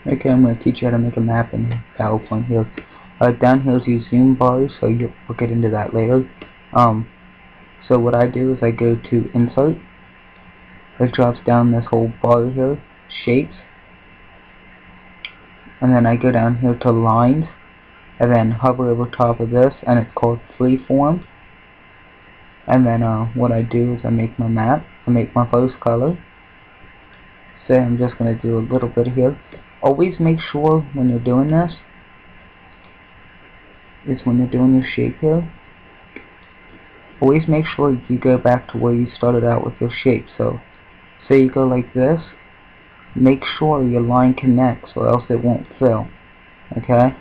Okay, I'm going to teach you how to make a map in PowerPoint here. Down here is your zoom bars, so we'll get into that later. So what I do is I go to Insert. It drops down this whole bar here, Shapes. And then I go down here to Lines, and then hover over top of this, and it's called Freeform. And then what I do is I make my map. I make my first color. Say I'm just going to do a little bit here. Always make sure when you're doing this, is when you're doing your shape here, always make sure you go back to where you started out with your shape. So say you go like this, make sure your line connects or else it won't fill. Okay,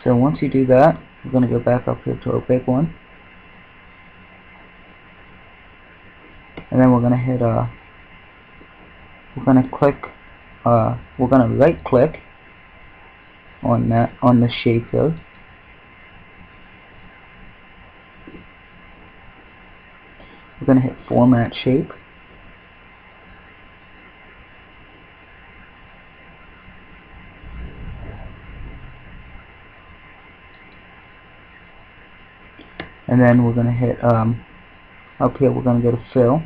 so once you do that, we're going to go back up here to our big one, and then we're going to hit we're going to click we're going to right click on the shape here. We're going to hit Format Shape. And then we're going to hit up here, we're going to go to Fill.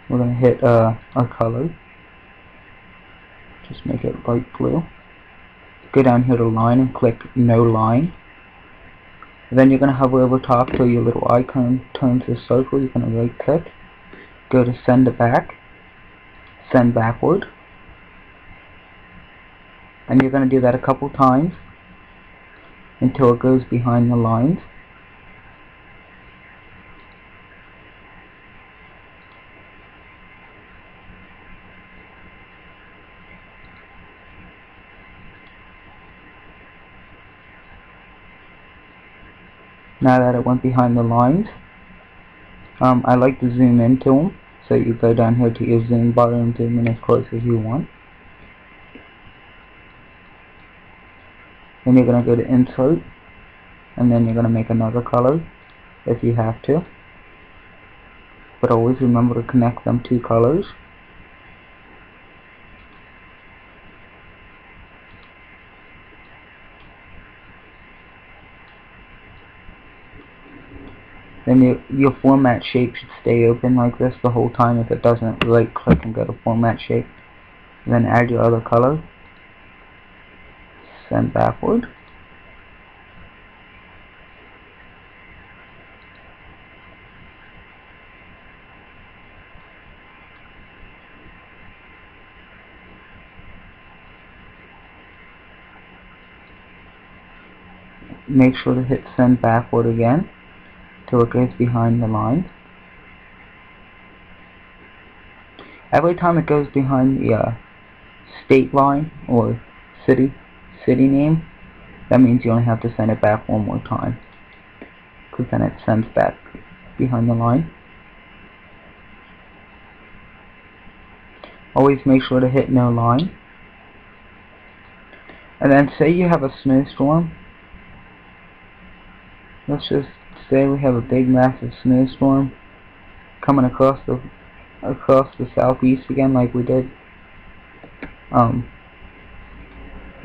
We're going to hit our color. Just make it light blue. Go down here to Line and click No Line. And then you're going to hover over top till your little icon turns to a circle. You're going to right click. Go to Send to Back. Send Backward. And you're going to do that a couple times until it goes behind the lines. Now that it went behind the lines, I like to zoom into them. So you go down here to your zoom bar and zoom in as close as you want. Then you're going to go to Insert, and then you're going to make another color if you have to. But always remember to connect them two colors. Then your format shape should stay open like this the whole time. If it doesn't, right click and go to Format Shape. Then add your other color. Send backward. Make sure to hit Send backward again till it goes behind the line. Every time it goes behind the state line or city name, that means you only have to send it back one more time, because then it sends back behind the line. Always make sure to hit No Line. And then say you have a snowstorm. Let's just say we have a big massive snowstorm coming across the southeast again, like we did.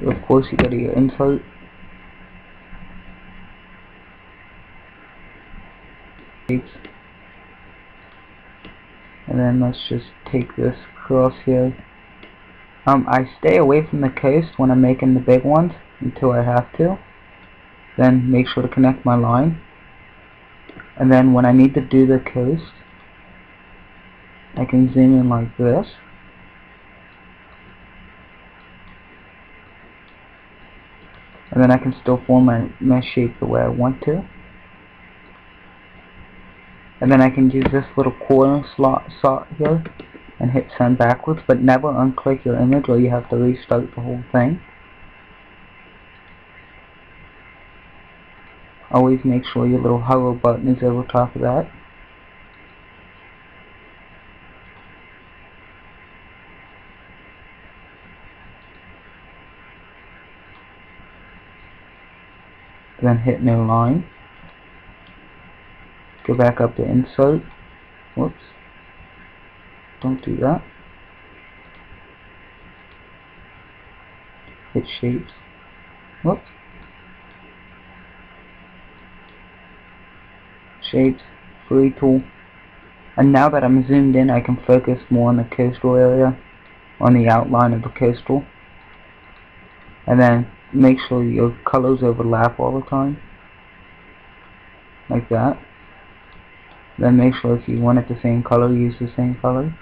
Of course you go to your Insert, and then let's just take this across here. I stay away from the coast when I'm making the big ones until I have to. Then make sure to connect my line. And then when I need to do the coast, I can zoom in like this. And then I can still form my shape the way I want to. And then I can use this little corner slot here and hit Send backwards, but never unclick your image or you have to restart the whole thing. Always make sure your little hover button is over top of that. Then hit No Line. Go back up to insert. Whoops. Don't do that. Hit shapes. Whoops. Shapes. Free tool. And now that I'm zoomed in, I can focus more on the coastal area, on the outline of the coastal. And then make sure your colors overlap all the time. Like that. Then make sure if you want it the same color, use the same color.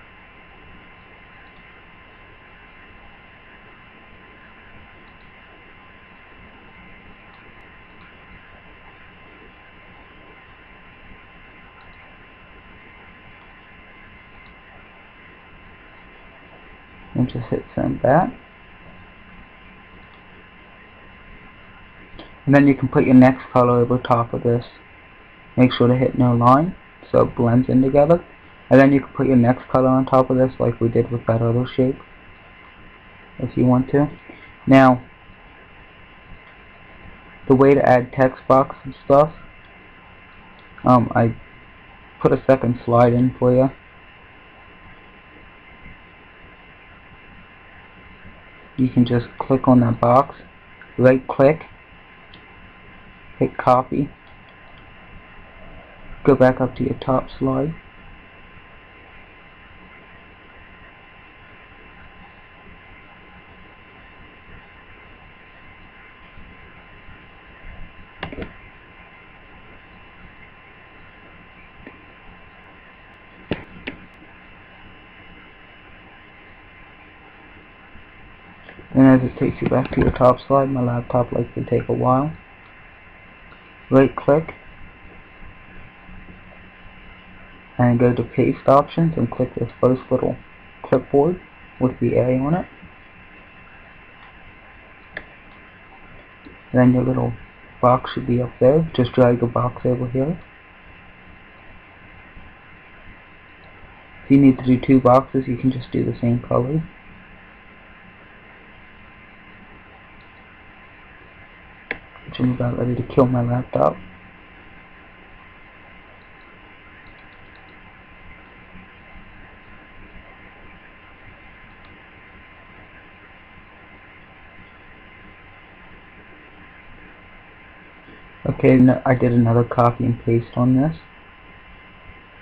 And just hit send back. And then you can put your next color over top of this. Make sure to hit no line so it blends in together. And then you can put your next color on top of this like we did with that other shape, if you want to. Now, the way to add text box and stuff, I put a second slide in for you. You can just click on that box, right click, hit copy, go back up to your top slide, and as it takes you back to your top slide, my laptop likes to take a while, right click, and go to paste options and click this first little clipboard with the A on it. Then your little box should be up there. Just drag the box over here. If you need to do two boxes, you can just do the same color. Which I'm about ready to kill my laptop. Okay, no, I did another copy and paste on this.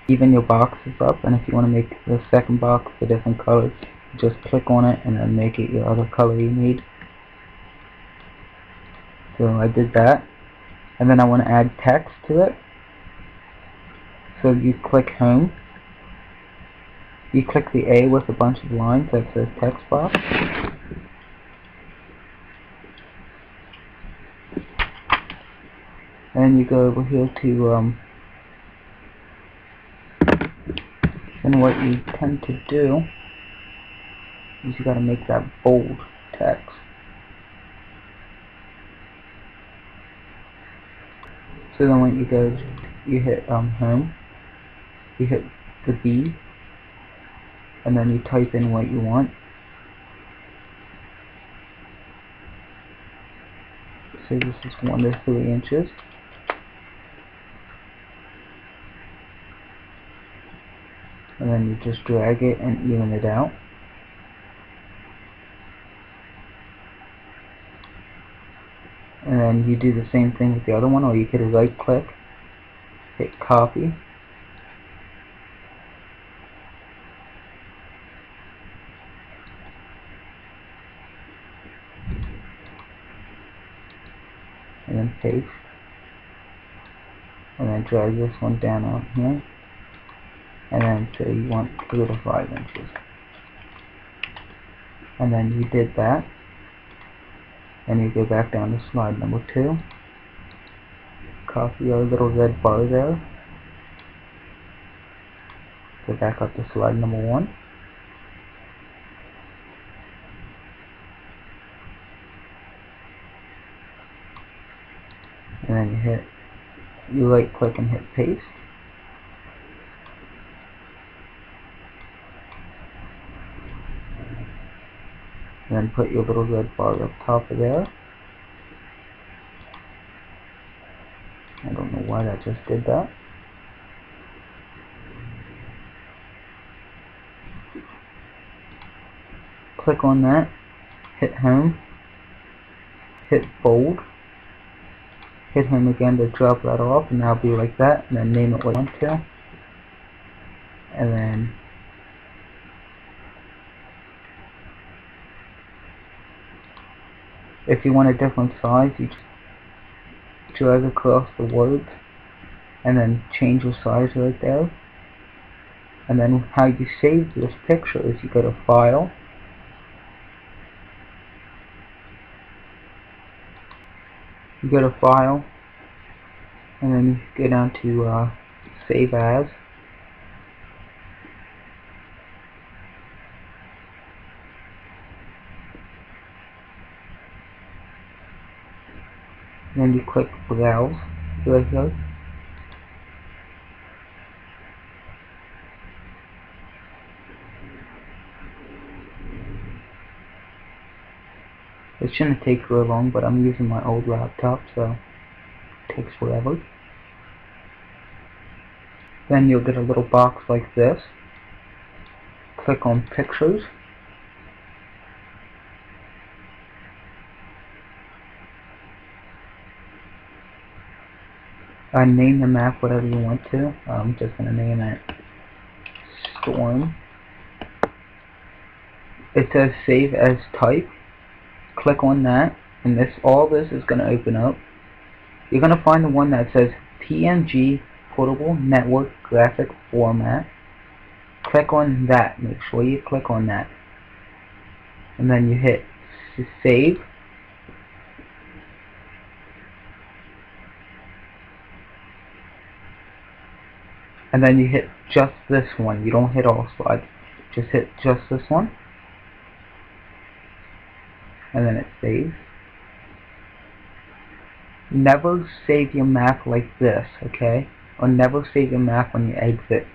Even your box is up, and if you want to make the second box a different color, just click on it and then make it your other color you need. So I did that, and then I want to add text to it. So you click home, you click the A with a bunch of lines that says text box. And you go over here to and what you tend to do is you gotta make that bold text. So then when you go, you hit home, you hit the B, and then you type in what you want. So this is 1 to 3 inches. And then you just drag it and even it out. And then you do the same thing with the other one, or you could right click, hit copy, and then paste, and then drag this one down out here, and then say you want 3 to 5 inches. And then you did that, and you go back down to slide number 2, copy your little red bar there, go back up to slide number 1, and then you right click and hit paste, and then put your little red bar up top of there. I don't know why that just did that. click on that, hit home, hit bold, hit home again to drop that off, and that'll be like that, and then name it what you want to, and then if you want a different size, you just drag across the words and then change the size right there. And then how you save this picture is you go to File, and then you go down to Save As, and then you click Browse right here. It shouldn't take very long, but I'm using my old laptop, so it takes forever. Then you'll get a little box like this. Click on Pictures. Name the map whatever you want to. I'm just going to name it Storm. It says Save as Type. Click on that, and all this is going to open up. You're going to find the one that says PNG Portable Network Graphic Format. Click on that. Make sure you click on that. And then you hit Save. And then you hit just this one. You don't hit all slides. Just hit just this one. And then it saves. Never save your map like this, okay? Or never save your map when you exit.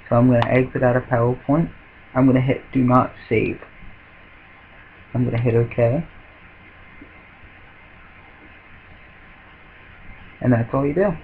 So I'm going to exit out of PowerPoint. I'm going to hit Do Not Save. I'm going to hit OK. And that's all you do.